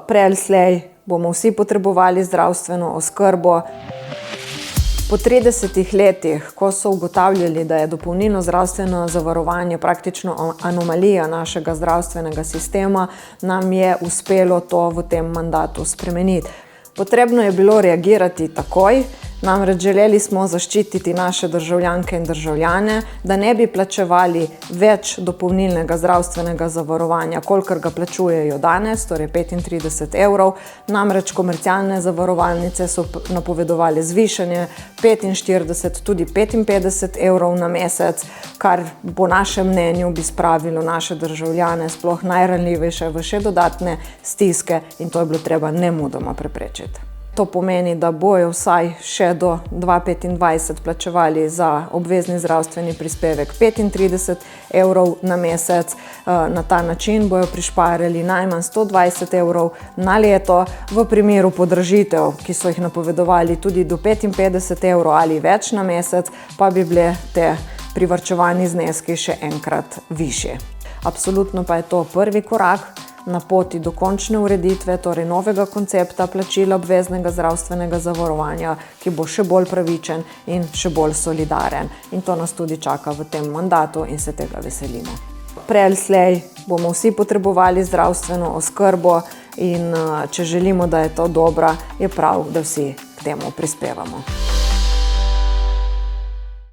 Prej ali slej bomo vsi potrebovali zdravstveno oskrbo. Po 30 letih, ko so ugotavljali, da je dopolnilno zdravstveno zavarovanje praktično anomalija našega zdravstvenega sistema, nam je uspelo to v tem mandatu spremeniti. Potrebno je bilo reagirati takoj, namreč želeli smo zaščititi naše državljanke in državljane, da ne bi plačevali več dopolnilnega zdravstvenega zavarovanja, kolikor ga plačujejo danes, torej 35 evrov. Namreč komercialne zavarovalnice so napovedovali zvišanje 45, tudi 55 evrov na mesec, kar po našem mnenju bi spravilo naše državljane, sploh najranljivejše, v še dodatne stiske in to je bilo treba nemudoma preprečiti. To pomeni, da bojo vsaj še do 2025 plačevali za obvezni zdravstveni prispevek 35 evrov na mesec. Na ta način bojo prišparali najmanj 120 evrov na leto. V primeru podražitev, ki so jih napovedovali tudi do 55 evrov ali več na mesec, pa bi bile te privarčevani zneski še enkrat višji. Absolutno pa je to prvi korak na poti do končne ureditve, torej novega koncepta plačila obveznega zdravstvenega zavarovanja, ki bo še bolj pravičen in še bolj solidaren. In to nas tudi čaka v tem mandatu in se tega veselimo. Prej ali slej bomo vsi potrebovali zdravstveno oskrbo in če želimo, da je to dobra, je prav, da vsi k temu prispevamo.